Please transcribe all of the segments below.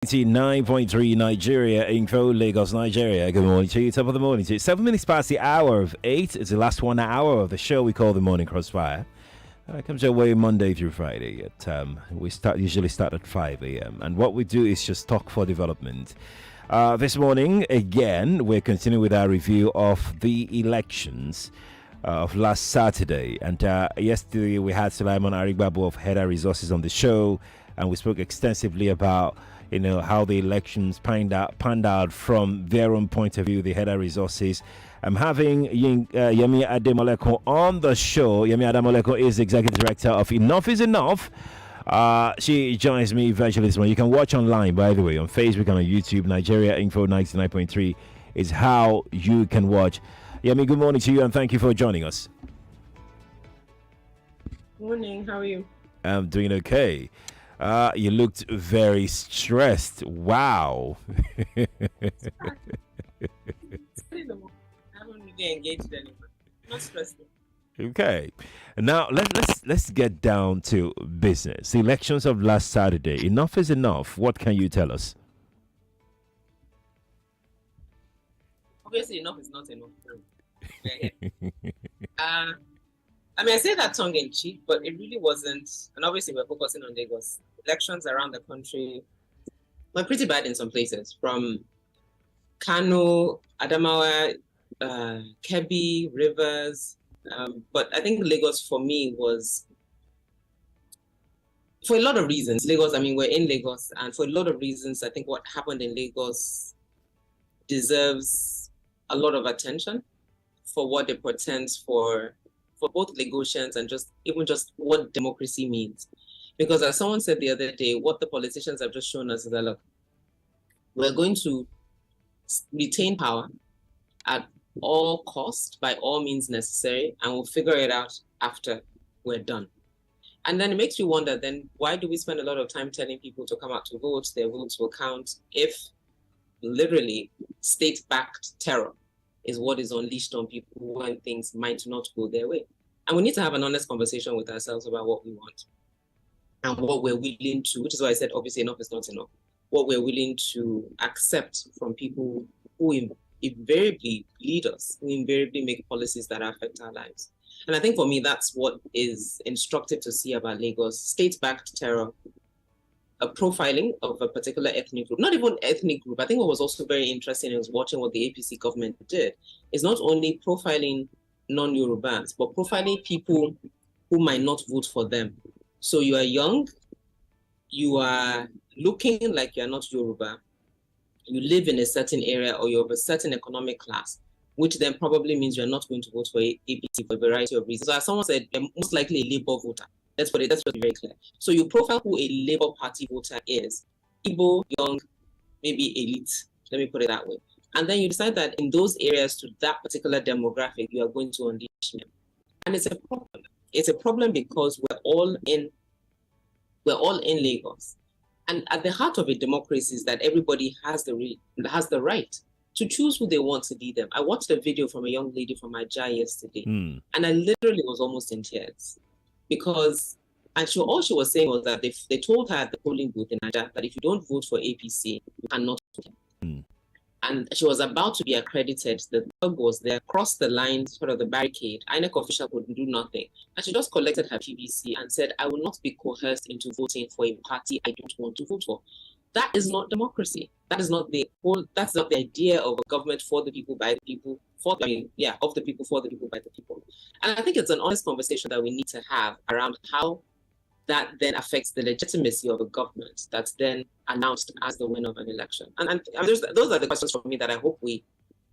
9.3 Nigeria Info, Lagos, Nigeria. Good morning to you. Top of the morning to you. 7 minutes past the hour of 8. It's the last 1 hour of the show we call the Morning Crossfire. It comes your way Monday through Friday. We usually start at 5 a.m. And what we do is just talk for development. This morning, again, we're continuing with our review of the elections of last Saturday. And yesterday we had Sulaiman Arigbabu of Header Resources on the show, and we spoke extensively about how the elections panned out from their own point of view, the Header Resources. I'm having Yemi Ademoleko on the show. Yemi Ademoleko is the Executive Director of Enough is Enough. She joins me virtually this morning. You can watch online, by the way, on Facebook and on YouTube. Nigeria Info 99.3 is how you can watch. Yemi, good morning to you, and thank you for joining us. Morning, how are you? I'm doing okay. You looked very stressed. Wow. I haven't really engaged anymore. Not stressed. Okay. Now let's get down to business. The elections of last Saturday. Enough is enough. What can you tell us? Obviously, enough is not enough. I say that tongue in cheek, but it really wasn't. And obviously, we're focusing on Lagos. Elections around the country were pretty bad in some places, from Kano, Adamawa, Kebbi, Rivers. But I think Lagos for me was, for a lot of reasons, Lagos, we're in Lagos, and for a lot of reasons, I think what happened in Lagos deserves a lot of attention for what it portends for both Lagosians and just what democracy means. Because as someone said the other day, what the politicians have just shown us is that, look, we're going to retain power at all cost, by all means necessary, and we'll figure it out after we're done. And then it makes you wonder, then why do we spend a lot of time telling people to come out to vote, their votes will count, if literally state-backed terror is what is unleashed on people when things might not go their way? And we need to have an honest conversation with ourselves about what we want and what we're willing to, which is why I said, obviously, enough is not enough, what we're willing to accept from people who invariably lead us, who invariably make policies that affect our lives. And I think for me, that's what is instructive to see about Lagos: state-backed terror, a profiling of a particular ethnic group, not even ethnic group. I think what was also very interesting is watching what the APC government did is not only profiling non-Yorubans, but profiling people who might not vote for them. So you are young, you are looking like you're not Yoruba, you live in a certain area, or you're of a certain economic class, which then probably means you're not going to vote for APC for a variety of reasons. So as someone said, you're most likely a Labour voter. That's just very clear. So you profile who a Labour Party voter is: Igbo, young, maybe elite. Let me put it that way. And then you decide that in those areas, to that particular demographic, you are going to unleash them. And it's a problem. It's a problem because we're all in Lagos. And at the heart of a democracy is that everybody has the right to choose who they want to lead them. I watched a video from a young lady from Ajah yesterday, and I literally was almost in tears. Because, all she was saying was that they told her at the polling booth in Ajah that if you don't vote for APC, you cannot vote. And she was about to be accredited. The dog was there, crossed the line, sort of the barricade. INEC official could do nothing. And she just collected her PVC and said, I will not be coerced into voting for a party I don't want to vote for. That is not democracy. That's not the idea of a government for the people, by the people, of the people, for the people, by the people. And I think it's an honest conversation that we need to have around how that then affects the legitimacy of a government that's then announced as the winner of an election. And those are the questions for me that I hope we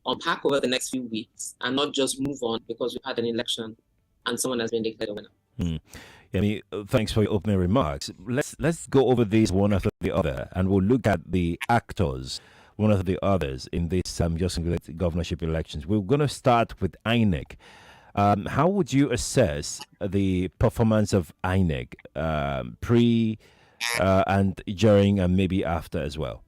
unpack over the next few weeks, and not just move on because we've had an election and someone has been declared a winner. Yeah, thanks for your opening remarks. Let's go over these one after the other, and we'll look at the actors one after the others in this just governorship elections. We're going to start with INEC. How would you assess the performance of INEC pre and during and maybe after as well?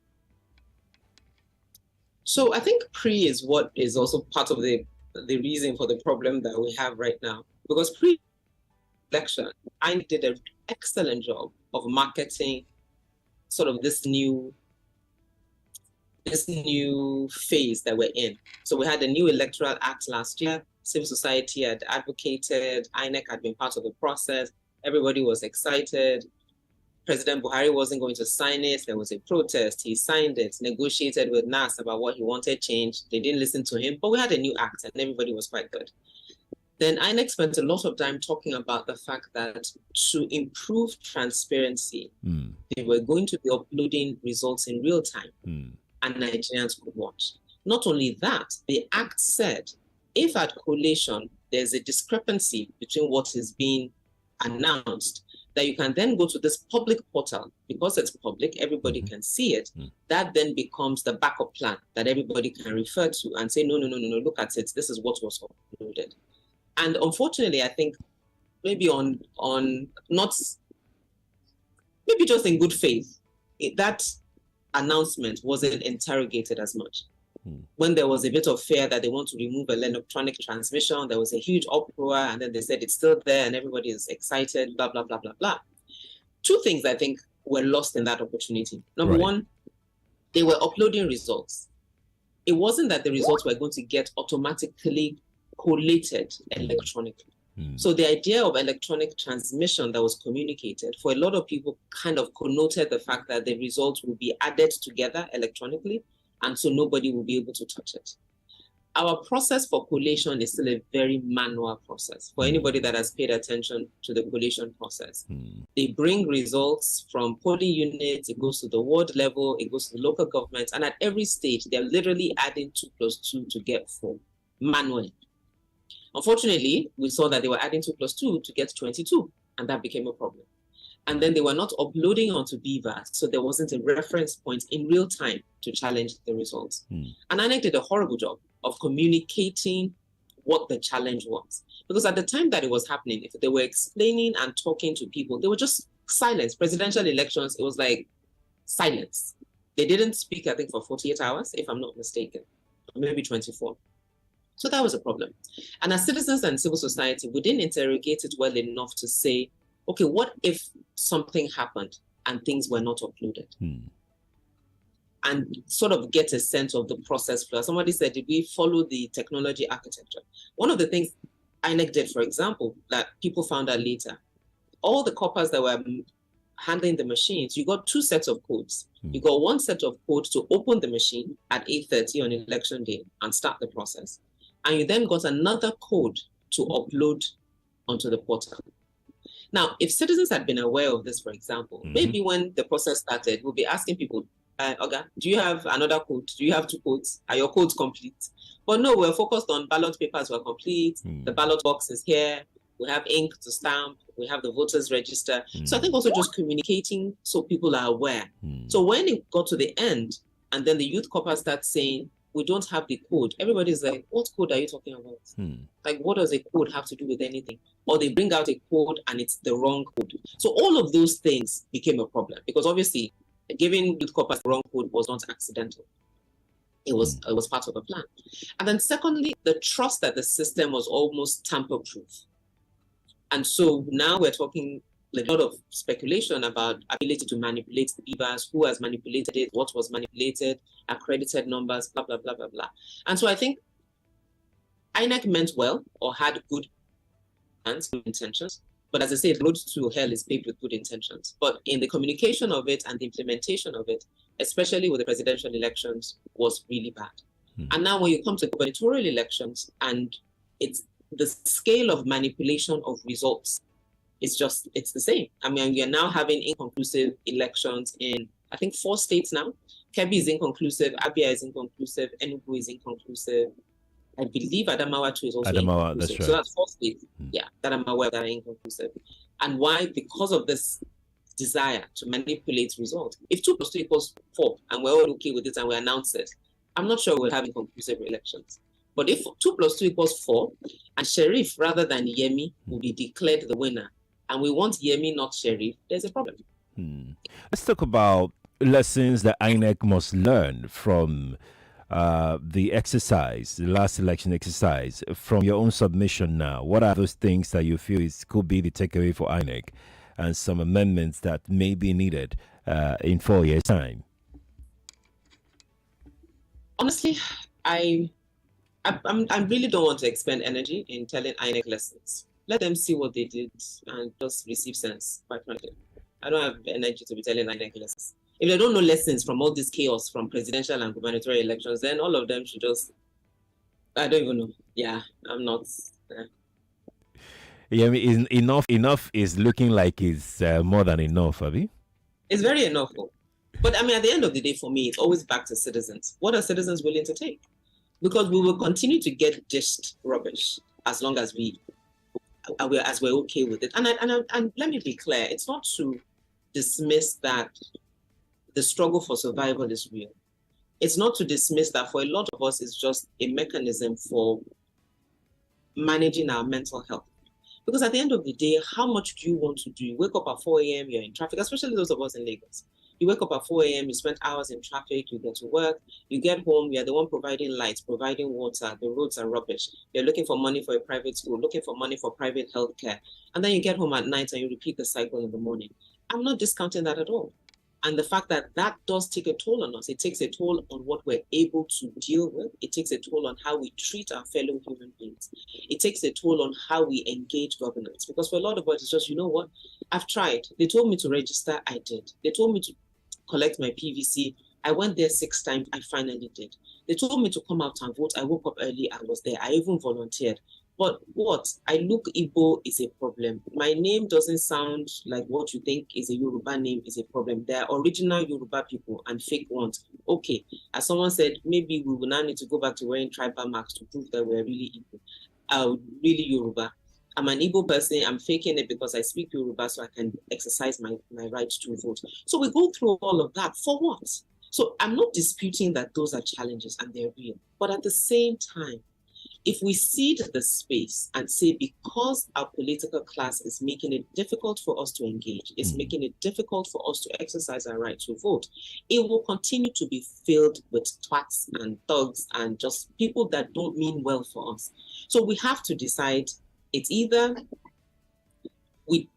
So I think pre is what is also part of the reason for the problem that we have right now. Because pre-election, INEC did an excellent job of marketing sort of this new this new phase that we're in. So we had a new electoral act last year. Civil society had advocated, INEC had been part of the process. Everybody was excited. President Buhari wasn't going to sign it. There was a protest. He signed it, negotiated with NAS about what he wanted changed. They didn't listen to him, but we had a new act and everybody was quite good. Then INEC spent a lot of time talking about the fact that to improve transparency, they were going to be uploading results in real time and Nigerians could watch. Not only that, the act said if at collation there's a discrepancy between what is being announced, that you can then go to this public portal. Because it's public, everybody can see it. That then becomes the backup plan that everybody can refer to and say, no, look at it. This is what was uploaded. And unfortunately, I think maybe on not, maybe just in good faith, that announcement wasn't interrogated as much. When there was a bit of fear that they want to remove electronic transmission, there was a huge uproar, and then they said it's still there and everybody is excited, blah, blah, blah, blah, blah. Two things I think were lost in that opportunity. Number one, they were uploading results. It wasn't that the results were going to get automatically collated electronically. So the idea of electronic transmission that was communicated for a lot of people kind of connoted the fact that the results will be added together electronically, and so nobody will be able to touch it. Our process for collation is still a very manual process. For anybody that has paid attention to the collation process, they bring results from polling units, it goes to the ward level, it goes to the local government, and at every stage, they're literally adding 2 + 2 to get 4 manually. Unfortunately, we saw that they were adding 2 + 2 to get 22, and that became a problem. And then they were not uploading onto BVAS, so there wasn't a reference point in real time to challenge the results. And INEC did a horrible job of communicating what the challenge was. Because at the time that it was happening, if they were explaining and talking to people, they were just silence. Presidential elections, it was like silence. They didn't speak, I think, for 48 hours, if I'm not mistaken, or maybe 24. So that was a problem. And as citizens and civil society, we didn't interrogate it well enough to say, okay, what if something happened and things were not uploaded? And sort of get a sense of the process flow. Somebody said, did we follow the technology architecture? One of the things INEC did, for example, that people found out later, all the coppers that were handling the machines, you got 2 sets of codes. You got one set of code to open the machine at 8:30 on election day and start the process. And you then got another code to upload onto the portal. Now, if citizens had been aware of this, for example, maybe when the process started, we'll be asking people, okay, do you have another code? Do you have 2 codes? Are your codes complete? But no, we're focused on ballot papers were complete. The ballot box is here. We have ink to stamp. We have the voters register. So I think also just communicating so people are aware. So when it got to the end, and then the youth corpers start saying, we don't have the code, everybody's like, what code are you talking about? Like, what does a code have to do with anything? Or they bring out a code and it's the wrong code. So all of those things became a problem because obviously giving youth corpers the wrong code was not accidental. It was part of the plan. And then secondly, the trust that the system was almost tamper-proof. And so now we're talking a lot of speculation about ability to manipulate the BVAS, who has manipulated it, what was manipulated, accredited numbers, blah, blah, blah, blah, blah. And so I think INEC meant well or had good intentions. But as I say, the road to hell is paved with good intentions. But in the communication of it and the implementation of it, especially with the presidential elections, was really bad. And now when you come to gubernatorial elections, and it's the scale of manipulation of results, it's the same. I mean, we are now having inconclusive elections in, I think, 4 states now. Kebbi is inconclusive, Abia is inconclusive, Enugu is inconclusive. I believe Adamawa too is also Adamawa, inconclusive. that's right. So that's 4 states, that I'm aware that are inconclusive. And why? Because of this desire to manipulate results. If 2 + 2 = 4, and we're all okay with it and we announce it, I'm not sure we'll have inconclusive elections. But if 2 + 2 = 4, and Sheriff rather than Yemi will be declared the winner, and we want Yemi, not Sheriff, there's a problem. Let's talk about lessons that INEC must learn from the exercise, the last election exercise, from your own submission now. What are those things that you feel could be the takeaway for INEC and some amendments that may be needed in 4 years' time? Honestly, I really don't want to expend energy in telling INEC lessons. Let them see what they did and just receive sense, quite frankly. I don't have energy to be telling INEC lessons. If they don't know lessons from all this chaos from presidential and gubernatorial elections, then all of them should just, I don't even know. Yeah, I'm not. Yeah, I mean, enough is looking like it's more than enough, Abby. It's very enough. But I mean, at the end of the day, for me, it's always back to citizens. What are citizens willing to take? Because we will continue to get dished rubbish as long as we're okay with it. And let me be clear, it's not to dismiss that the struggle for survival is real. It's not to dismiss that for a lot of us, it's just a mechanism for managing our mental health. Because at the end of the day, how much do you want to do? You wake up at 4 a.m., you're in traffic, especially those of us in Lagos. You wake up at 4 a.m., you spend hours in traffic, you get to work, you get home, you're the one providing lights, providing water, the roads are rubbish. You're looking for money for a private school, looking for money for private healthcare. And then you get home at night and you repeat the cycle in the morning. I'm not discounting that at all. And the fact that that does take a toll on us, it takes a toll on what we're able to deal with. It takes a toll on how we treat our fellow human beings. It takes a toll on how we engage governance. Because for a lot of us, it's just, you know what? I've tried. They told me to register. I did. They told me to collect my PVC. I went there 6 times. I finally did. They told me to come out and vote. I woke up early. I was there. I even volunteered. But what? I look Igbo is a problem. My name doesn't sound like what you think is a Yoruba name is a problem. There are original Yoruba people and fake ones. Okay, as someone said, maybe we will now need to go back to wearing tribal marks to prove that we're really Igbo. Really Yoruba. I'm an Igbo person. I'm faking it because I speak Yoruba so I can exercise my right to vote. So we go through all of that for what? So I'm not disputing that those are challenges and they're real. But at the same time, if we cede the space and say because our political class is making it difficult for us to engage, it's making it difficult for us to exercise our right to vote, it will continue to be filled with twats and thugs and just people that don't mean well for us. So we have to decide, it's either we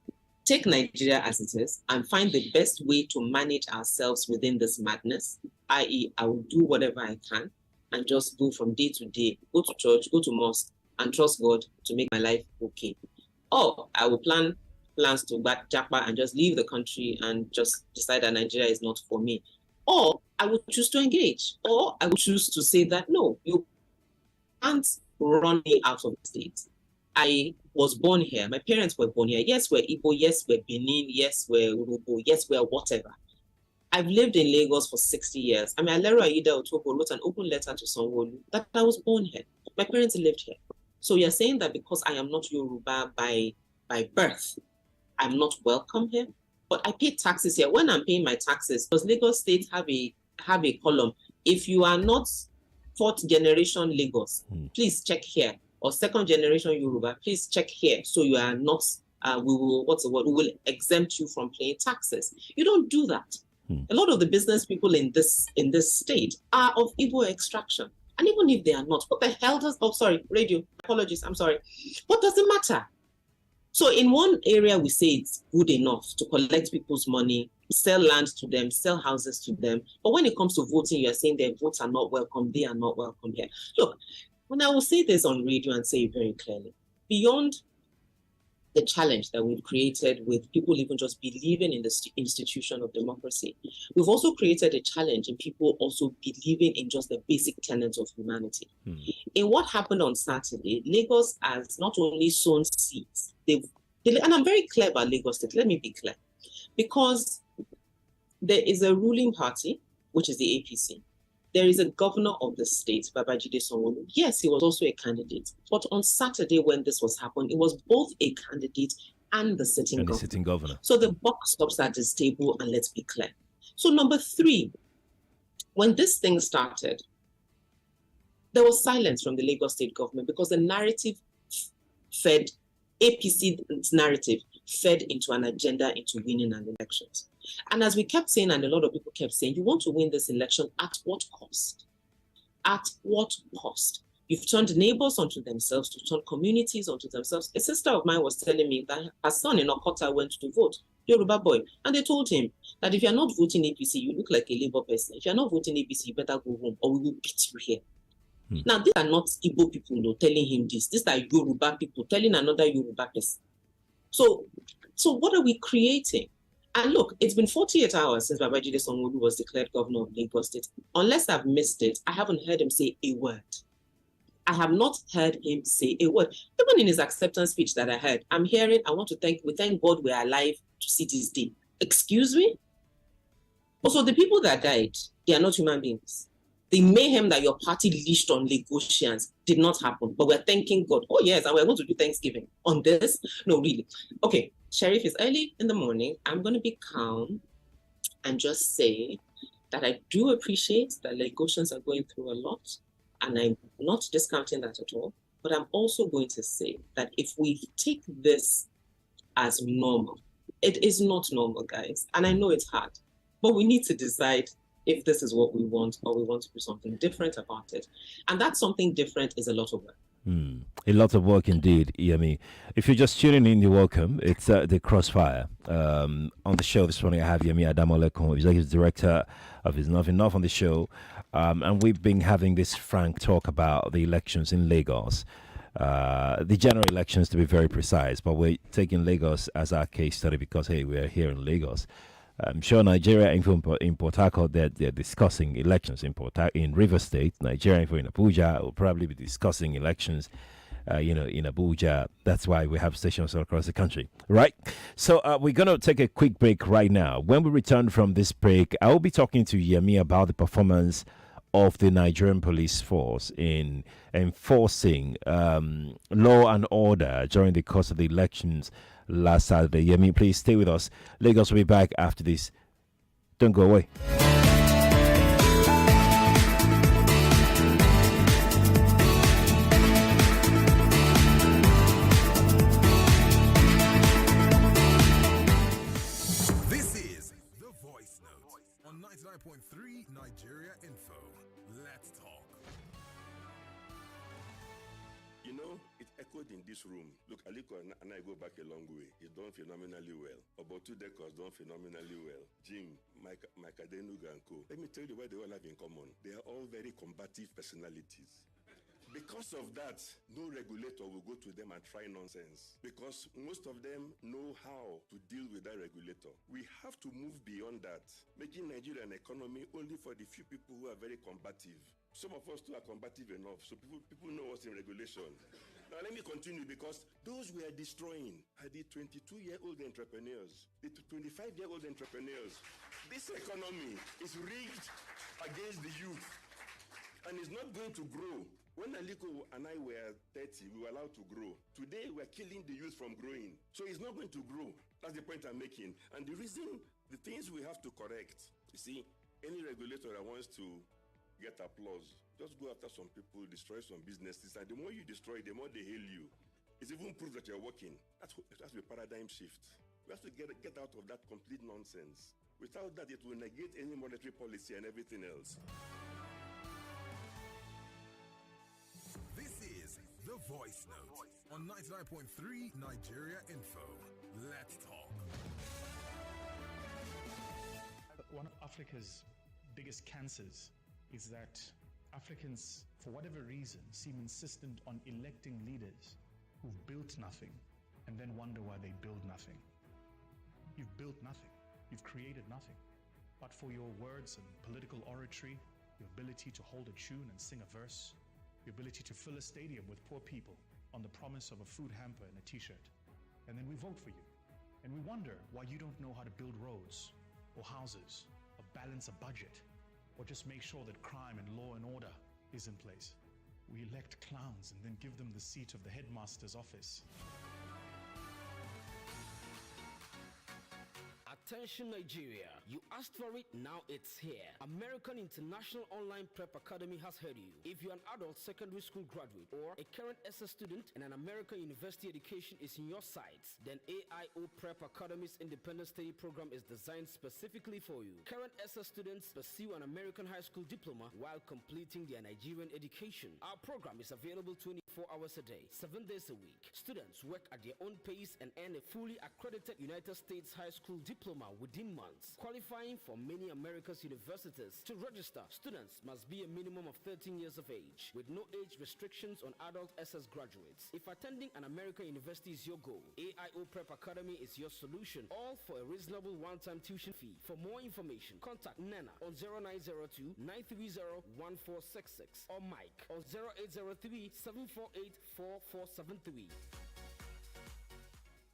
take Nigeria as it is and find the best way to manage ourselves within this madness, i.e., I will do whatever I can and just go from day to day, go to church, go to mosque, and trust God to make my life okay. Or I will plans to back Japa and just leave the country and just decide that Nigeria is not for me. Or I would choose to engage. Or I would choose to say that, no, you can't run me out of the state. I was born here. My parents were born here. Yes, we're Igbo. Yes, we're Benin. Yes, we're Urubu. Yes, we're whatever. I've lived in Lagos for 60 years. I mean, Alero Aida Otobo wrote an open letter to Sanwo-Olu that I was born here. My parents lived here. So you're saying that because I am not Yoruba by birth, I'm not welcome here? But I pay taxes here. When I'm paying my taxes, does Lagos State have a column? If you are not 4th generation Lagos, please check here. Or 2nd generation Yoruba, please check here. So you are not, we will exempt you from paying taxes. You don't do that. A lot of the business people in this state are of Igbo extraction. And even if they are not, what the hell does, radio, apologies, I'm sorry. What does it matter? So in one area, we say it's good enough to collect people's money, sell land to them, sell houses to them. But when it comes to voting, you're saying their votes are not welcome, they are not welcome here. Look, when I will say this on radio and say it very clearly, beyond the challenge that we've created with people even just believing in the institution of democracy, we've also created a challenge in people also believing in just the basic tenets of humanity. In what happened on Saturday, Lagos has not only sown seeds, and I'm very clear about Lagos State, let me be clear, because there is a ruling party, which is the APC. There is a governor of the state, Babajide Sanwo-Olu. Yes, he was also a candidate. But on Saturday when this was happening, it was both a candidate and the sitting governor. So the buck stops at this table, and let's be clear. So number 3, when this thing started, there was silence from the Lagos state government because the narrative APC's narrative fed into an agenda into winning an elections. And as we kept saying, and a lot of people kept saying, you want to win this election at what cost? At what cost? You've turned neighbors onto themselves, to turn communities onto themselves. A sister of mine was telling me that her son in Okota went to vote. Yoruba boy. And they told him that if you're not voting APC, you look like a Labour person. If you're not voting APC, you better go home or we will beat you here. Now, these are not Igbo people though, telling him this. These are Yoruba people telling another Yoruba person. So what are we creating? And look, it's been 48 hours since Babajide Sanwo-Olu was declared governor of Lagos State. Unless I've missed it, I haven't heard him say a word. I have not heard him say a word. Even in his acceptance speech that I heard, I'm hearing, we thank God we're alive to see this day. Excuse me? Also, the people that died, they are not human beings. The mayhem that your party leashed on Lagosians did not happen, but we're thanking God. Oh yes, and we're going to do Thanksgiving on this. No, really. Okay, Sheriff, is early in the morning. I'm going to be calm and just say that I do appreciate that Lagosians are going through a lot, and I'm not discounting that at all. But I'm also going to say that if we take this as normal, it is not normal, guys. And I know it's hard, but we need to decide if this is what we want or we want to do something different about it. And that something different is a lot of work. A lot of work indeed, Yemi. If you're just tuning in, you're welcome. It's the Crossfire. On the show this morning, I have Yemi Adamolekun, Executive Director of Is Enough Enough on the show. And we've been having this frank talk about the elections in Lagos. The general elections, to be very precise, but we're taking Lagos as our case study because, hey, we're here in Lagos. I'm sure Nigeria in Port Harcourt, they're discussing elections in River State. Nigeria in Abuja will probably be discussing elections, in Abuja. That's why we have stations all across the country, right? So we're going to take a quick break right now. When we return from this break, I will be talking to Yemi about the performance of the Nigerian police force in enforcing law and order during the course of the elections last Saturday. Yemi, please stay with us. Lagos will be back after this. Don't go away. This is The Voice Note on 99.3 Nigeria Info. Let's talk. You know, it echoed in this room. Look, Aliko and I go back a long way. He's done phenomenally well. About 2 decades, done phenomenally well. Jim, Mike Adenuga and co. Let me tell you what they all have in common. They are all very combative personalities. Because of that, no regulator will go to them and try nonsense. Because most of them know how to deal with that regulator. We have to move beyond that, making Nigeria an economy only for the few people who are very combative. Some of us too are combative enough, so people know what's in regulation. Now let me continue, because those we are destroying are the 22-year-old entrepreneurs, the 25-year-old entrepreneurs. This economy is rigged against the youth and is not going to grow. When Aliko and I were 30, we were allowed to grow. Today, we're killing the youth from growing. So it's not going to grow. That's the point I'm making. And the reason, the things we have to correct, you see, any regulator that wants to get applause, just go after some people, destroy some businesses, and the more you destroy, the more they hail you. It's even proof that you're working. That's a paradigm shift. We have to get out of that complete nonsense. Without that, it will negate any monetary policy and everything else. This is The Voice Note on 99.3 Nigeria Info. Let's talk. One of Africa's biggest cancers is that Africans, for whatever reason, seem insistent on electing leaders who've built nothing and then wonder why they build nothing. You've built nothing. You've created nothing. But for your words and political oratory, your ability to hold a tune and sing a verse, your ability to fill a stadium with poor people on the promise of a food hamper and a t-shirt. And then we vote for you. And we wonder why you don't know how to build roads or houses or balance a budget or just make sure that crime and law and order is in place. We elect clowns and then give them the seat of the headmaster's office. Attention Nigeria, you asked for it, now it's here. American International Online Prep Academy has heard you. If you're an adult secondary school graduate or a current SS student and an American university education is in your sights, then AIO Prep Academy's independent study program is designed specifically for you. Current SS students pursue an American high school diploma while completing their Nigerian education. Our program is available 24 4 hours a day, 7 days a week. Students work at their own pace and earn a fully accredited United States high school diploma within months, qualifying for many America's universities. To register, students must be a minimum of 13 years of age, with no age restrictions on adult SS graduates. If attending an American university is your goal, AIO Prep Academy is your solution, all for a reasonable one-time tuition fee. For more information, contact Nana on 0902 930 1466 or Mike on 0803 748 4473.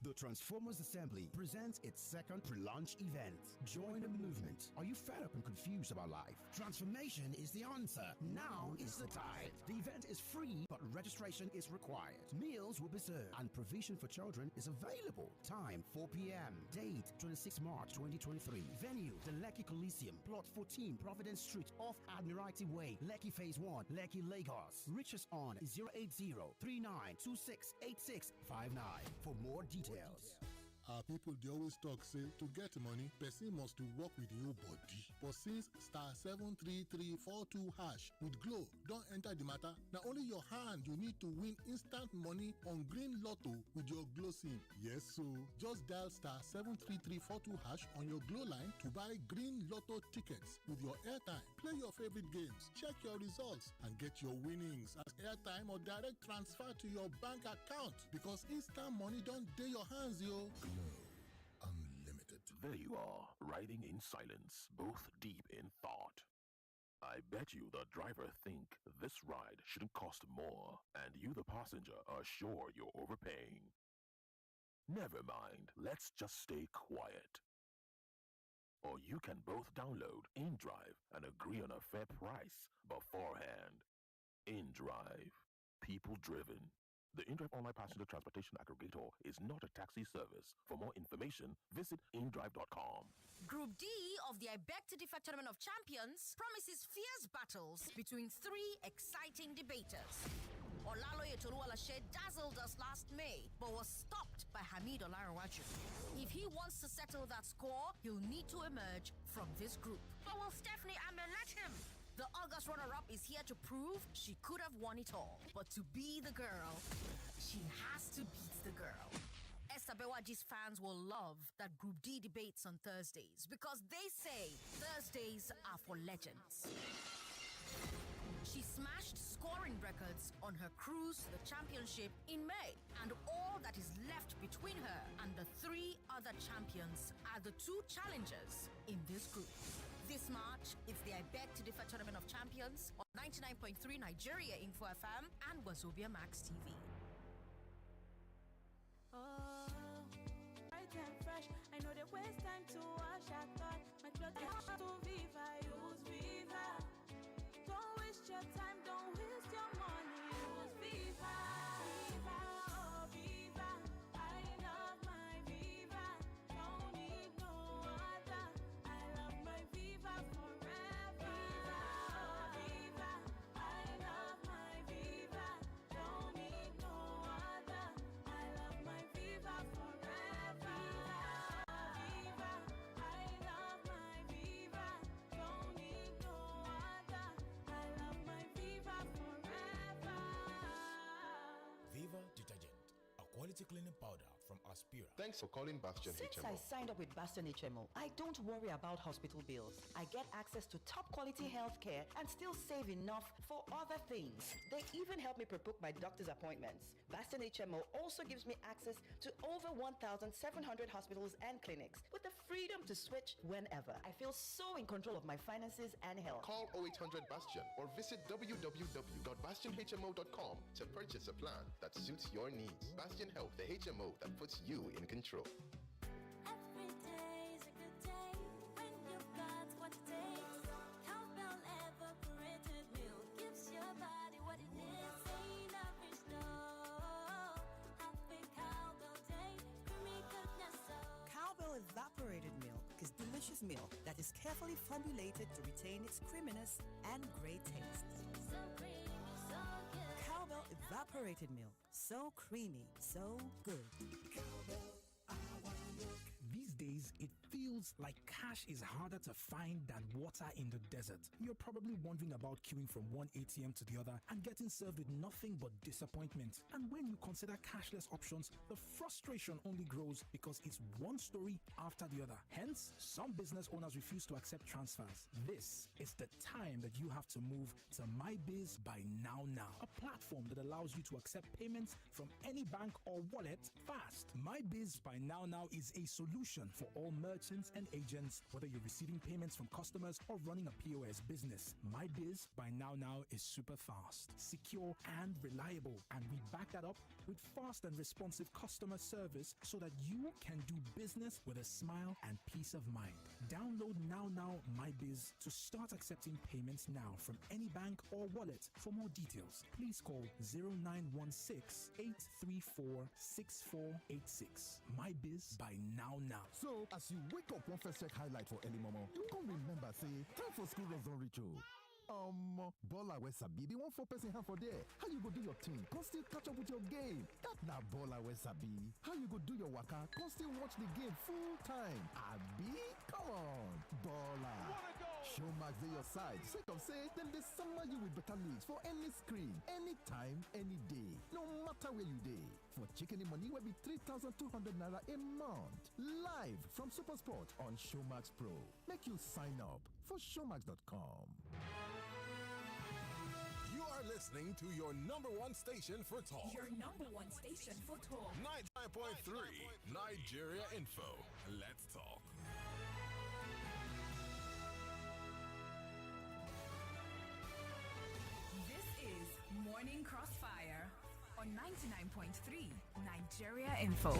The Transformers Assembly presents its second pre-launch event. Join the movement. Are you fed up and confused about life? Transformation is the answer. Now is the time. The event is free, but registration is required. Meals will be served, and provision for children is available. Time 4 p.m. Date 26 March 2023. Venue the Lekki Coliseum, Plot 14, Providence Street, off Admiralty Way, Lekki Phase 1, Lekki, Lagos. Reach us on 080-3926-8659 for more details. Our people, they always talk, say, to get money, person must to work with your body. But since star 73342 hash with Glow don't enter the matter, not only your hand you need to win instant money on Green Lotto with your Glow SIM. Yes, so just dial star 73342 hash on your Glow line to buy Green Lotto tickets with your airtime. Play your favorite games, check your results, and get your winnings as airtime or direct transfer to your bank account, because instant money don't day your hands, yo. Unlimited. There you are, riding in silence, both deep in thought. I bet you the driver think this ride shouldn't cost more, and you the passenger are sure you're overpaying. Never mind, let's just stay quiet. Or you can both download InDrive and agree on a fair price beforehand. InDrive. People driven. The InDrive online passenger transportation aggregator is not a taxi service. For more information, visit indrive.com. Group D of the I Beg to Differ Tournament of Champions promises fierce battles between three exciting debaters. Olaloye Toluwalashe dazzled us last May, but was stopped by Hamid Olarawaju. If he wants to settle that score, he'll need to emerge from this group. But will Stephanie Amber let him? The August runner-up is here to prove she could have won it all. But to be the girl, she has to beat the girl. Esther Bewaji's fans will love that Group D debates on Thursdays, because they say Thursdays are for legends. She smashed scoring records on her cruise to the championship in May, and all that is left between her and the three other champions are the two challengers in this group. This March, it's the I Beg to Differ Tournament of Champions on 99.3 Nigeria Info FM and Wazobia Max TV. Oh, bright and fresh. I know they waste time to wash. I thought my clothes to Viva. Use Viva. Don't waste your time. Don't waste your money. Use Viva. Viva, oh Viva. I love my Viva. Don't need no other. I love my Viva forever. Viva, oh Viva. I love my Viva. Don't need no other. I love my Viva forever. Viva, I love my Viva. Don't need no other. I love my Viva forever. Viva Detergent, a quality cleaning powder from Aspira. Thanks for calling Bastion Since HMO. I signed up with Bastion HMO, I don't worry about hospital bills. I get access to top quality health care and still save enough for other things. They even help me pre-book my doctor's appointments. Bastion HMO also gives me access to over 1,700 hospitals and clinics with the freedom to switch whenever. I feel so in control of my finances and health. Call 0800 Bastion or visit www.bastionhmo.com to purchase a plan that suits your needs. Bastion Health, the HMO that puts you in control. Every day is a good day when you've got what it takes. Cowbell evaporated milk gives your body what it needs. Ain't every store. Happy Cowbell day, creamy goodness so. Cowbell evaporated milk is delicious milk that is carefully formulated to retain its creaminess and great taste. So creamy, so good. Cowbell evaporated milk. So creamy, so good. These days, it feels like cash is harder to find than water in the desert. You're probably wondering about queuing from one ATM to the other and getting served with nothing but disappointment. And when you consider cashless options, the frustration only grows because it's one story after the other. Hence, some business owners refuse to accept transfers. This is the time that you have to move to MyBiz by Now, a platform that allows you to accept payments from any bank or wallet fast. MyBiz by Now is a solution for all merchants and agents, whether you're receiving payments from customers or running a POS business. MyBiz by Now is super fast, secure, and reliable, and we back that up with fast and responsive customer service so that you can do business with a smile and peace of mind. Download Now MyBiz to start accepting payments now from any bank or wallet. For more details, please call 0916-834-6486. MyBiz by Now. So, as you wake up one first check highlight for early momo, you can remember say time for school runs don't reach you. Baller we sabi the 1-4 person hand for there. How you go do your thing? Come still catch up with your game. That na baller we sabi. How you go do your waka? Come still watch the game full time. Abi, come on, baller. Showmax dey your side. Sake of say dem dey summer you with better leagues for any screen, anytime, any day. No matter where you dey. For chicken money will be 3,200 naira a month. Live from Supersport on Showmax Pro. Make you sign up for showmax.com. You are listening to your number one station for talk. Your number one station for talk. 99.3 Nigeria Info. Let's talk. This is Morning Crossfire on 99.3 Nigeria Info.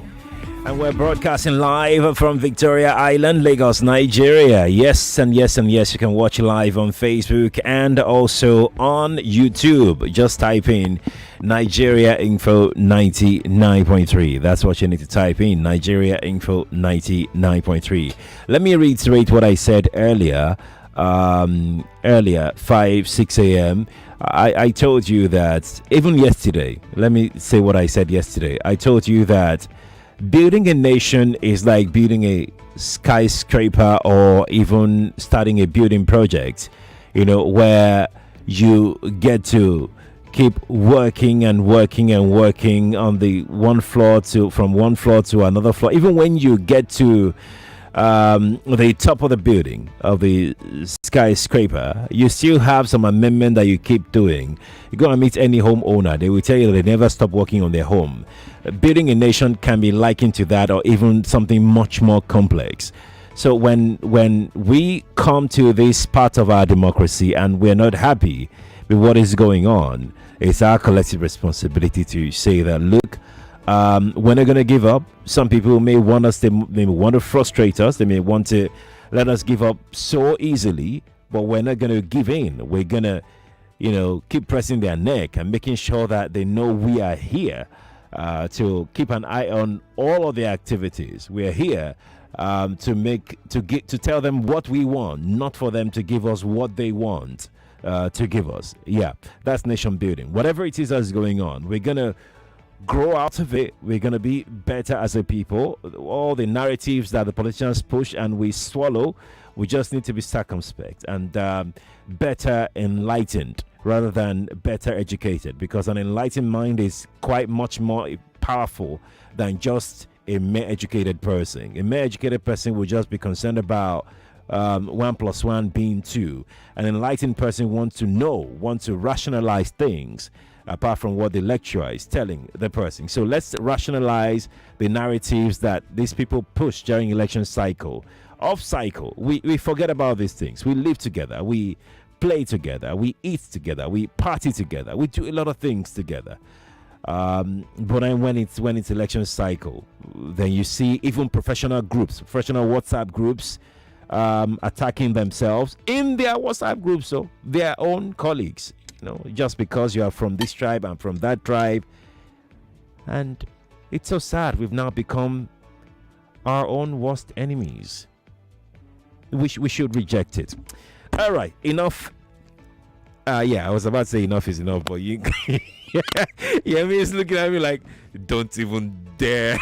And we're broadcasting live from Victoria Island, Lagos, Nigeria. Yes, you can watch live on Facebook and also on YouTube. Just type in Nigeria Info 99.3. That's what you need to type in, Nigeria Info 99.3. Let me reiterate what I said earlier, 5-6 a.m. I told you that even yesterday, let me say what I said yesterday. I told you that building a nation is like building a skyscraper or even starting a building project, where you get to keep working on the from one floor to another floor. Even when you get to the top of the building of the skyscraper, you still have some amendment that you keep doing. You go and meet any homeowner, they will tell you that they never stop working on their home. Building a nation can be likened to that, or even something much more complex. So when we come to this part of our democracy and we're not happy with what is going on, it's our collective responsibility to say that, look, we're not going to give up. Some people may want us, they may want to frustrate us, they may want to let us give up so easily, but we're not going to give in. We're going to, keep pressing their neck and making sure that they know we are here to keep an eye on all of their activities. We're here to tell them what we want, not for them to give us what they want to give us. Yeah, that's nation building. Whatever it is that's going on, we're going to grow out of it. We're going to be better as a people. All the narratives that the politicians push and we swallow, we just need to be circumspect and better enlightened rather than better educated, because an enlightened mind is quite much more powerful than just a mere educated person. A mere educated person will just be concerned about 1 + 1 being 2. An enlightened person wants to rationalize things apart from what the lecturer is telling the person. So let's rationalize the narratives that these people push during election cycle. Off cycle, we forget about these things. We live together, we play together, we eat together, we party together, we do a lot of things together. But then when it's election cycle, then you see even professional WhatsApp groups attacking themselves in their WhatsApp groups, so their own colleagues. Just because you are from this tribe and from that tribe. And it's so sad. We've now become our own worst enemies. We should reject it. All right, enough. I was about to say enough is enough, but you he's looking at me like, don't even dare.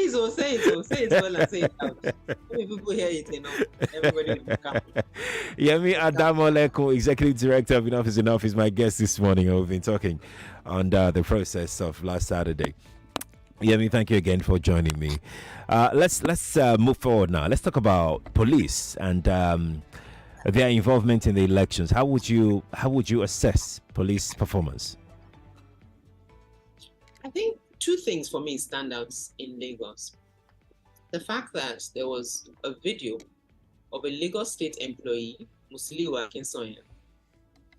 Please, say it well and say it out. Many people hear it, everybody will come. Yemi Adamoleko, Executive Director of Enough is Enough, is my guest this morning. We've been talking on the process of last Saturday. Yemi, thank you again for joining me. Let's move forward now. Let's talk about police and their involvement in the elections. How would you assess police performance? I think two things for me stand out in Lagos. The fact that there was a video of a Lagos State employee, Musliwa Kinsoya,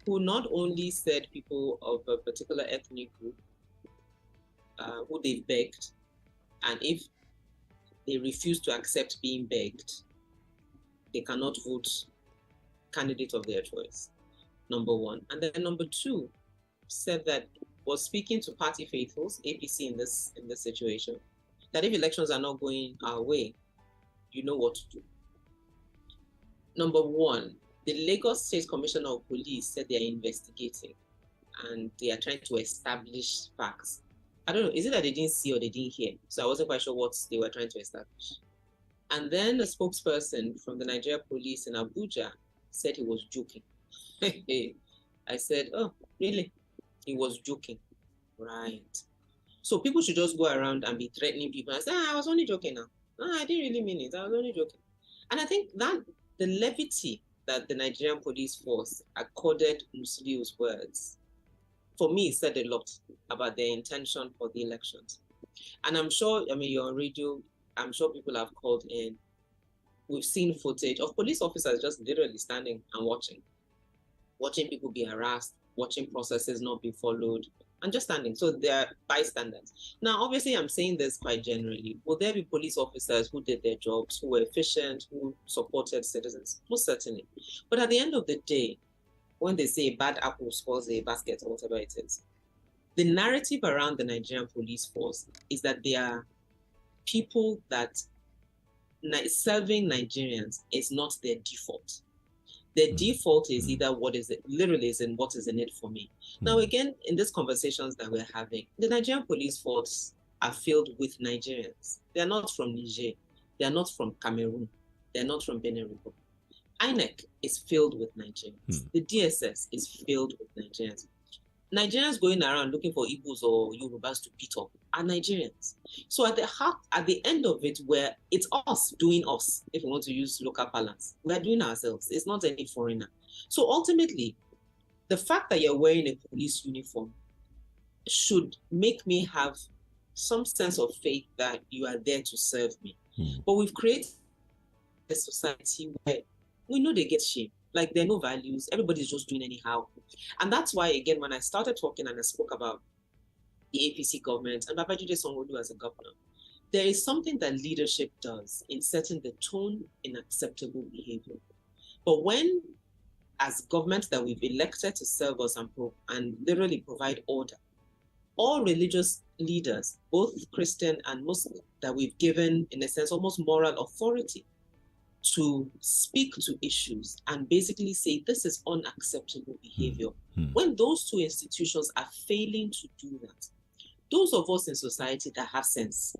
who not only said people of a particular ethnic group who they begged, and if they refuse to accept being begged, they cannot vote candidate of their choice, number one. And then number two, said that was speaking to party faithfuls, APC in this situation, that if elections are not going our way, you know what to do. Number one, the Lagos State Commissioner of Police said they are investigating and they are trying to establish facts. I don't know, is it that they didn't see or they didn't hear? So I wasn't quite sure what they were trying to establish. And then a spokesperson from the Nigeria Police in Abuja said he was joking. I said, oh, really? He was joking. Right. So people should just go around and be threatening people and say, I was only joking now. No, I didn't really mean it. I was only joking. And I think that the levity that the Nigerian police force accorded Musliu's words, for me, said a lot about their intention for the elections. And I'm sure, you're on radio, I'm sure people have called in. We've seen footage of police officers just literally standing and watching people be harassed, watching processes not be followed, and just standing. So they're bystanders. Now, obviously, I'm saying this quite generally. Will there be police officers who did their jobs, who were efficient, who supported citizens? Most certainly. But at the end of the day, when they say bad apple spoils a basket or whatever it is, the narrative around the Nigerian police force is that they are people that serving Nigerians is not their default. Their default is either what is it, literally is in what is in it for me. Now, again, in these conversations that we're having, the Nigerian police force are filled with Nigerians. They're not from Niger. They're not from Cameroon. They're not from Benin Republic. INEC is filled with Nigerians. The DSS is filled with Nigerians. Nigerians going around looking for Igbos or Yorubas to beat up are Nigerians. So at the end of it, where it's us doing us, if we want to use local parlance, we're doing ourselves. It's not any foreigner. So ultimately, the fact that you're wearing a police uniform should make me have some sense of faith that you are there to serve me. But we've created a society where we know they get shamed. Like there are no values, everybody's just doing anyhow. And that's why, again, when I started talking and I spoke about the APC government and Babajide Sanwo-Olu as a governor, there is something that leadership does in setting the tone in acceptable behavior. But when, as government that we've elected to serve us and literally provide order, all religious leaders, both Christian and Muslim, that we've given, in a sense, almost moral authority to speak to issues and basically say this is unacceptable behavior. When those two institutions are failing to do that, those of us in society that have sense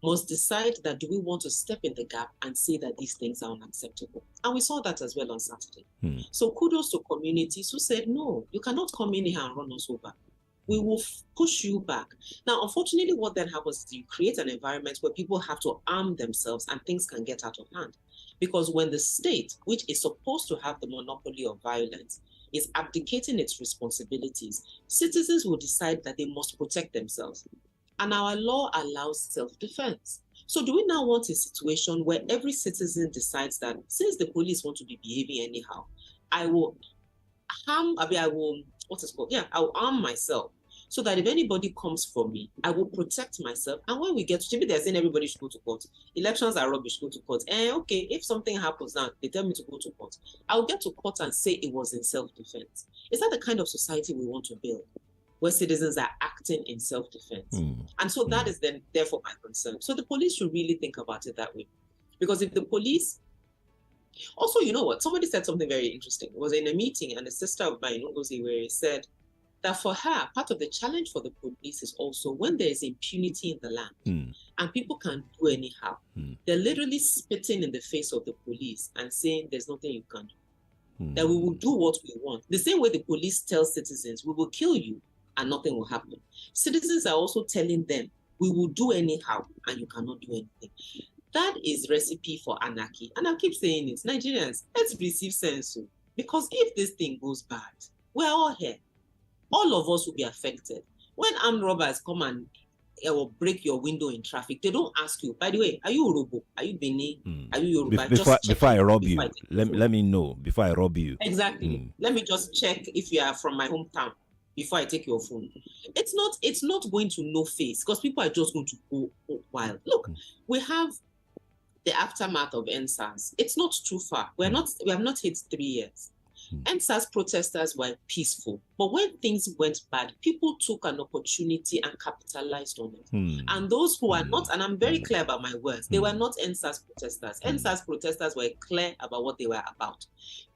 must decide that do we want to step in the gap and say that these things are unacceptable. And we saw that as well on Saturday. So kudos to communities who said, no, you cannot come in here and run us over. We will push you back. Now, unfortunately, what then happens is you create an environment where people have to arm themselves and things can get out of hand. Because when the state, which is supposed to have the monopoly of violence, is abdicating its responsibilities, citizens will decide that they must protect themselves. And our law allows self-defense. So do we now want a situation where every citizen decides that since the police want to be behaving anyhow, I will arm myself so that if anybody comes for me, I will protect myself. And when we get to they're saying everybody should go to court. Elections are rubbish, go to court. Okay, if something happens now, they tell me to go to court. I'll get to court and say it was in self-defense. Is that the kind of society we want to build, where citizens are acting in self-defense? And so that is then therefore my concern. So the police should really think about it that way. Because if the police also, you know what? Somebody said something very interesting. It was in a meeting, and a sister of mine, Ngozi, where he said that for her, part of the challenge for the police is also when there is impunity in the land and people can do anyhow, they're literally spitting in the face of the police and saying there's nothing you can do. That we will do what we want. The same way the police tell citizens, we will kill you and nothing will happen. Citizens are also telling them, we will do anyhow and you cannot do anything. That is recipe for anarchy. And I keep saying it, Nigerians, let's receive sense. Because if this thing goes bad, we're all here. All of us will be affected. When armed robbers come and will break your window in traffic, they don't ask you, by the way, are you Urobo? Are you Benin? Are you Yoruba? Before I rob you, let me know before I rob you. Exactly. Let me just check if you are from my hometown before I take your phone. It's not going to no face because people are just going to go wild. Look, we have the aftermath of NSAS. It's not too far. We have not hit 3 years. NSAS protesters were peaceful, but when things went bad, people took an opportunity and capitalized on it. And those who are not, and I'm very clear about my words, they were not NSAS protesters. NSAS protesters were clear about what they were about.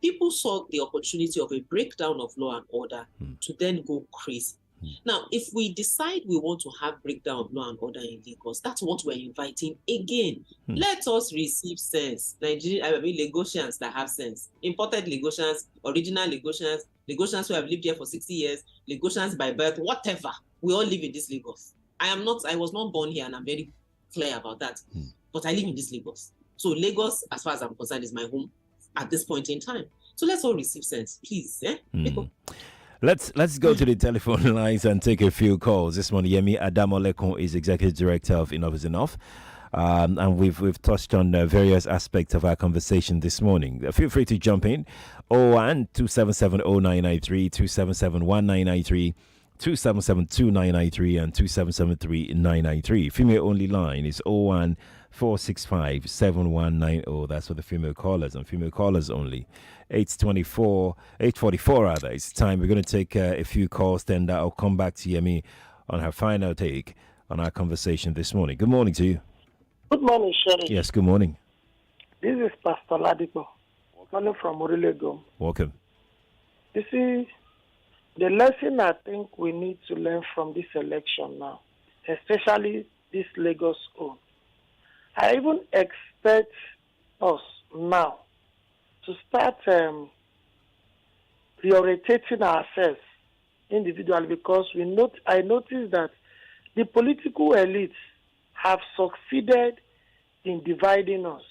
People saw the opportunity of a breakdown of law and order to then go crazy. Now, if we decide we want to have breakdown of law and order in Lagos, that's what we're inviting again. Let us receive sense. Lagosians that have sense. Imported Lagosians, original Lagosians, Lagosians who have lived here for 60 years, Lagosians by birth, whatever. We all live in this Lagos. I was not born here and I'm very clear about that. But I live in this Lagos. So Lagos, as far as I'm concerned, is my home at this point in time. So let's all receive sense, please. People. Let's go to the telephone lines and take a few calls. This morning, Yemi Adamolekun is Executive Director of Enough is Enough. And we've touched on various aspects of our conversation this morning. Feel free to jump in. 277-0993, 277-1993, 277-2993 and 277-3993. Female only line is 01465-7190. That's for the female callers and female callers only. 844 rather. It's time. We're going to take a few calls, then I'll come back to Yemi on her final take on our conversation this morning. Good morning to you. Good morning, Sheriff. Yes, good morning. This is Pastor Ladipo, calling from Orilego. Welcome. You see, the lesson I think we need to learn from this election now, especially this Lagos own, I even expect us now to start reorientating ourselves individually because I noticed that the political elites have succeeded in dividing us.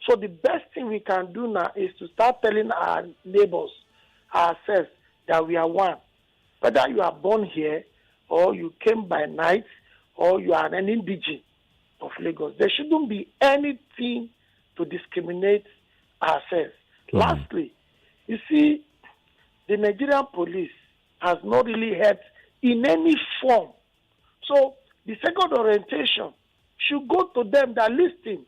So the best thing we can do now is to start telling our neighbors, ourselves, that we are one. Whether you are born here or you came by night or you are an indigene of Lagos, there shouldn't be anything to discriminate ourselves. Lastly, you see, the Nigerian police has not really helped in any form. So the second orientation should go to them that, listen,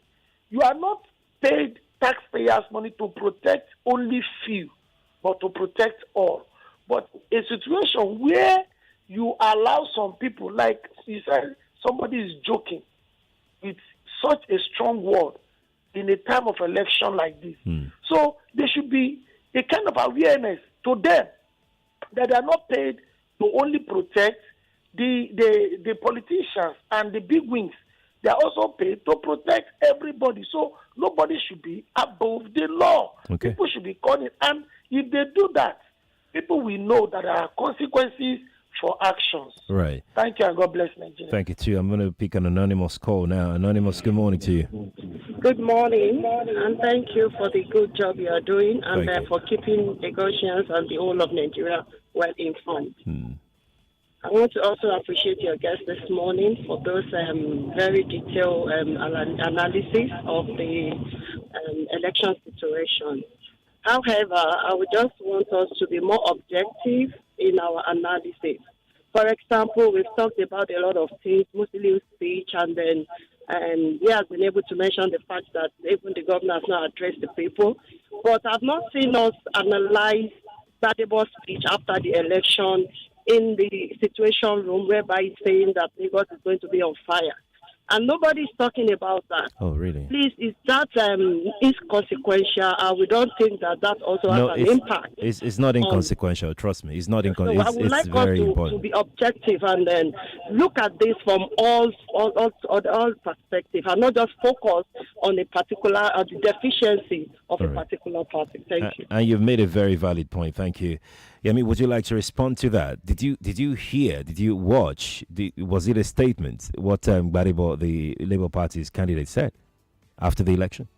you are not paid taxpayers' money to protect only few, but to protect all. But a situation where you allow some people, like you said, somebody is joking with such a strong word in a time of election like this. So there should be a kind of awareness to them that they are not paid to only protect the politicians and the big wings. They are also paid to protect everybody. So nobody should be above the law. Okay. People should be calling. And if they do that, people will know that there are consequences for actions. Right. Thank you and God bless Nigeria. Thank you too. I'm going to pick an anonymous call now. Anonymous, good morning to you. Good morning, and thank you for the good job you are doing and for keeping Lagosians and the whole of Nigeria well informed. I want to also appreciate your guest this morning for those very detailed analysis of the election situation. However, I would just want us to be more objective in our analysis. For example, we've talked about a lot of things, mostly speech, and then he has been able to mention the fact that even the governor has not addressed the people. But I've not seen us analyze Gbadebo's speech after the election in the situation room, whereby he's saying that Lagos is going to be on fire. And nobody's talking about that. Oh, really? Please, is that inconsequential? We don't think that that also No, has an impact. it's not on inconsequential. Trust me, it's not So I would it's like us very to important. be objective and then look at this from all perspectives and not just focus on a particular the deficiency of a particular party. Thank you. And you've made a very valid point. Thank you. Yemi, would you like to respond to that? Did you hear? Did you watch? Was it a statement? What Gbaribo, the Labour Party's candidate, said after the election?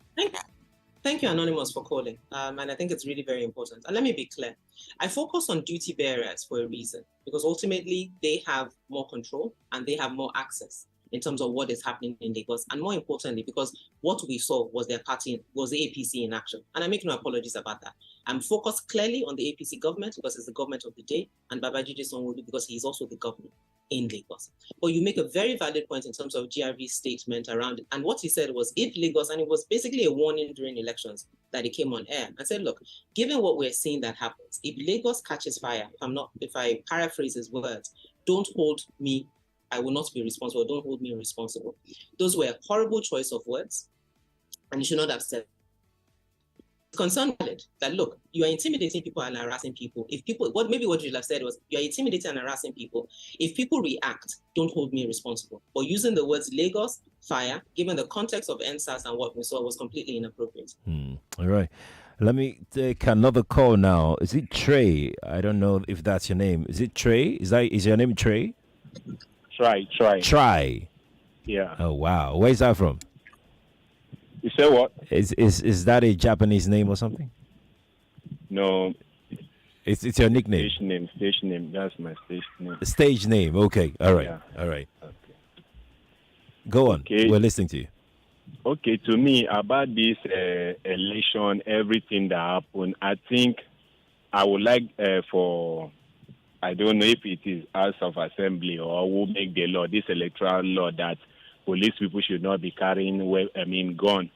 Thank you, Anonymous, for calling. And I think it's really very important. And let me be clear. I focus on duty bearers for a reason, because ultimately they have more control and they have more access in terms of what is happening in Lagos. And more importantly, because what we saw was their party, was the APC in action. And I make no apologies about that. I'm focused clearly on the APC government because it's the government of the day, and Babajide Sanwo-Olu because he's also the governor in Lagos. But you make a very valid point in terms of GRV's statement around it. And what he said was, if Lagos, and it was basically a warning during elections that he came on air and said, look, given what we're seeing that happens, if Lagos catches fire, if I paraphrase his words, don't hold me, I will not be responsible, don't hold me responsible. Those were a horrible choice of words, and you should not have said. Concern valid that look, you are intimidating people and harassing people. If people, what you should have said was, you are intimidating and harassing people. If people react, don't hold me responsible. But using the words Lagos, fire, given the context of NSAS and what we saw, was completely inappropriate. All right. Let me take another call now. Is it Trey? I don't know if that's your name. Is it Trey? Is your name Trey? Try. Yeah. Oh wow. Where's that from? You say what? Is that a Japanese name or something? No. It's your nickname. Station name. That's my station name. Stage name. Okay. All right. Yeah. All right. Okay. Go on. Okay. We're listening to you. Okay. To me, about this election, everything that happened, I think I would like for, I don't know if it is House of Assembly or who make the law, this electoral law, that police people should not be carrying, gun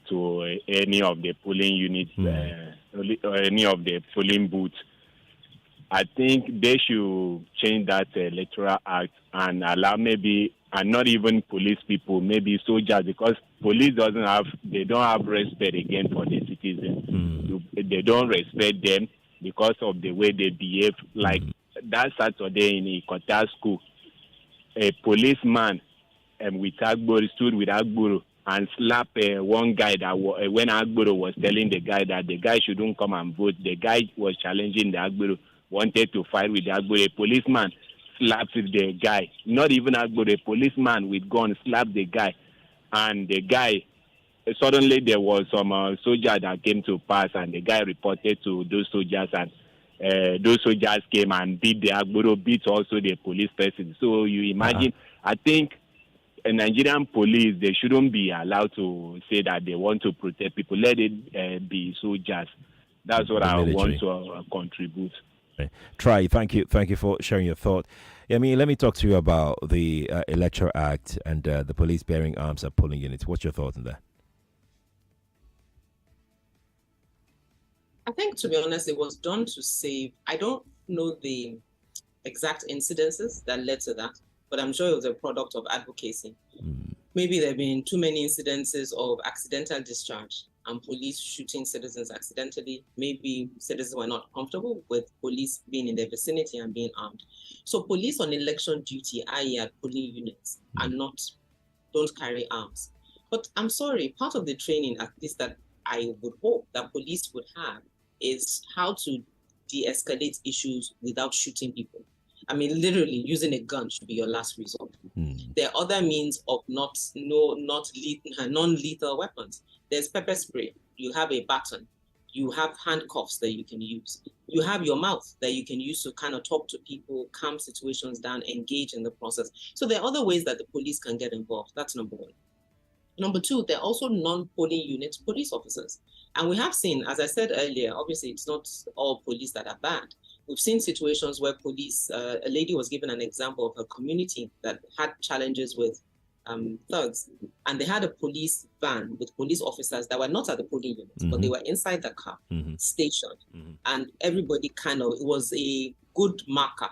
to any of the polling units, or any of the polling booths. I think they should change that electoral act and allow maybe, and not even police people, maybe soldiers, because police they don't have respect again for the citizens. They don't respect them because of the way they behave. Like that Saturday in Ikota school, a policeman with Agboro stood with Agboro and slapped one guy that when Agboro was telling the guy that the guy shouldn't come and vote, the guy was challenging the Agboro, wanted to fight with the Agboro. A policeman slapped the guy, not even Agboro, a policeman with gun slapped the guy, and the guy, suddenly there was some soldier that came to pass, and the guy reported to those soldiers, and those soldiers came and beat the Agboro, beat also the police person. So you imagine, I think Nigerian police, they shouldn't be allowed to say that they want to protect people. Let it be soldiers. That's what I want to contribute. Try. Thank you for sharing your thought. I mean, let me talk to you about the Electoral Act and the police bearing arms at polling units. What's your thought on that? I think, to be honest, it was done to save. I don't know the exact incidences that led to that, but I'm sure it was a product of advocacy. Maybe there have been too many incidences of accidental discharge and police shooting citizens accidentally. Maybe citizens were not comfortable with police being in their vicinity and being armed. So police on election duty, i.e. at polling units, don't carry arms. But I'm sorry, part of the training, at least that I would hope that police would have, is how to de-escalate issues without shooting people. I mean, literally, using a gun should be your last resort. There are other means of non-lethal weapons. There's pepper spray. You have a baton. You have handcuffs that you can use. You have your mouth that you can use to kind of talk to people, calm situations down, engage in the process. So there are other ways that the police can get involved. That's number one. Number two, there are also non-polling unit police officers. And we have seen, as I said earlier, obviously it's not all police that are bad. We've seen situations where police, a lady was given an example of a community that had challenges with thugs, and they had a police van with police officers that were not at the polling units, but they were inside the car, stationed, and everybody it was a good marker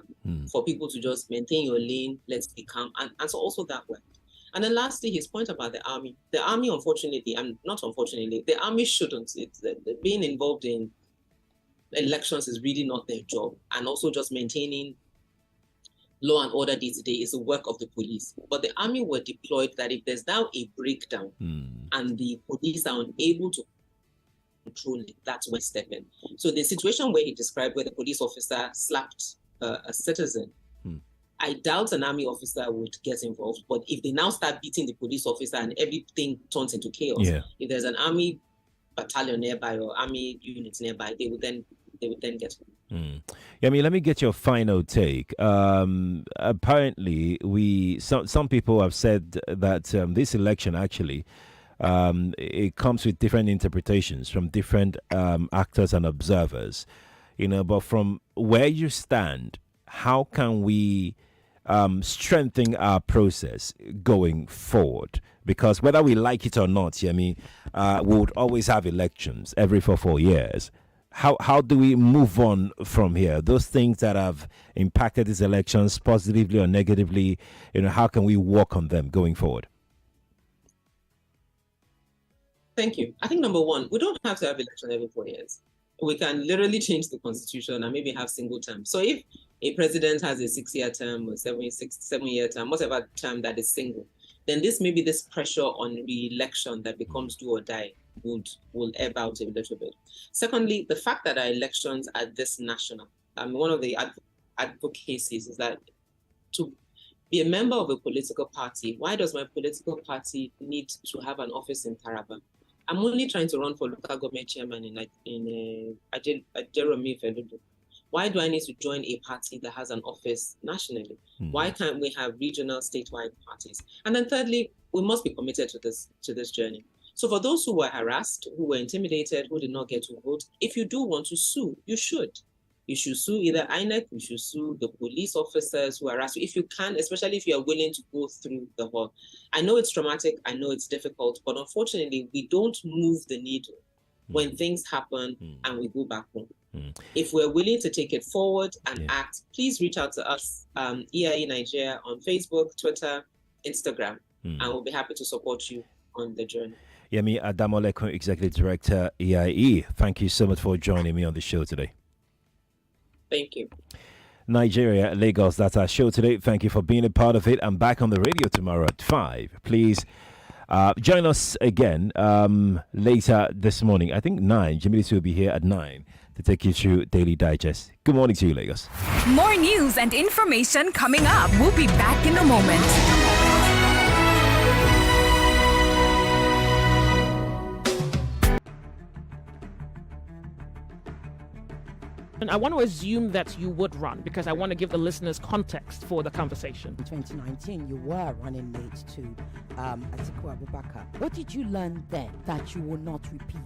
for people to just maintain your lane, let's be calm, and so also that worked. And then lastly, his point about the army. The army, unfortunately, and not unfortunately, the army shouldn't. Being involved in elections is really not their job. And also just maintaining law and order day to day is the work of the police. But the army were deployed that if there's now a breakdown and the police are unable to control it, that's when step in. So the situation where he described where the police officer slapped a citizen, I doubt an army officer would get involved. But if they now start beating the police officer and everything turns into chaos, if there's an army battalion nearby or army units nearby, they would then get involved. I mean, let me get your final take. Apparently, some people have said that this election actually it comes with different interpretations from different actors and observers. But from where you stand, how can we strengthen our process going forward? Because whether we like it or not, we would always have elections every 4 years. How do we move on from here? Those things that have impacted these elections positively or negatively, how can we work on them going forward? Thank you. I think number one, we don't have to have election every 4 years. We can literally change the constitution and maybe have single terms. So if a president has a 6-year term or 7-year term, whatever term that is single, then this pressure on re-election that becomes do or die will ebb out a little bit. Secondly, the fact that our elections are this national, one of the advocacies is that to be a member of a political party, why does my political party need to have an office in Taraba? I'm only trying to run for local government chairman in Ajeromi Feludo. Why do I need to join a party that has an office nationally? Why can't we have regional, statewide parties? And then thirdly, we must be committed to this journey. So for those who were harassed, who were intimidated, who did not get to vote, if you do want to sue, you should. You should sue either INEC, you should sue the police officers who harass you, if you can, especially if you are willing to go through the hall. I know it's traumatic, I know it's difficult, but unfortunately, we don't move the needle when things happen and we go back home. If we're willing to take it forward and act, please reach out to us, EIE Nigeria, on Facebook, Twitter, Instagram, and we'll be happy to support you on the journey. Yemi Adamolekun, Executive Director, EIE. Thank you so much for joining me on the show today. Thank you. Nigeria, Lagos, that's our show today. Thank you for being a part of it. I'm back on the radio tomorrow at 5. Please join us again later this morning. I think 9. Jimmy will be here at 9 to take you through Daily Digest. Good morning to you, Lagos. More news and information coming up. We'll be back in a moment. And I want to assume that you would run because I want to give the listeners context for the conversation. In 2019, you were running late to Atiku Abubakar. What did you learn then that you will not repeat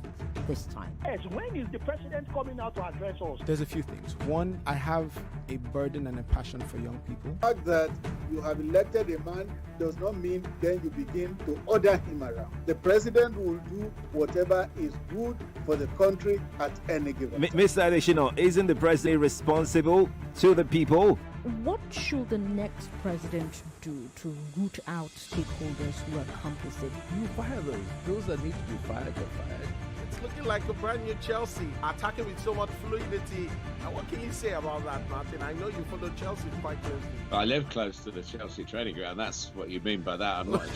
this time? Yes, when is the president coming out to address us? There's a few things. One, I have a burden and a passion for young people. The fact that you have elected a man does not mean then you begin to order him around. The president will do whatever is good for the country at any given time. Mr. Adeshino, isn't the president responsible to the people? What should the next president do to root out stakeholders who are complicit? You fire those that need to be fired get fired. It's looking like a brand new Chelsea, attacking with so much fluidity. And what can you say about that, Martin? I know you follow Chelsea quite closely. I live close to the Chelsea training ground. That's what you mean by that. I'm not.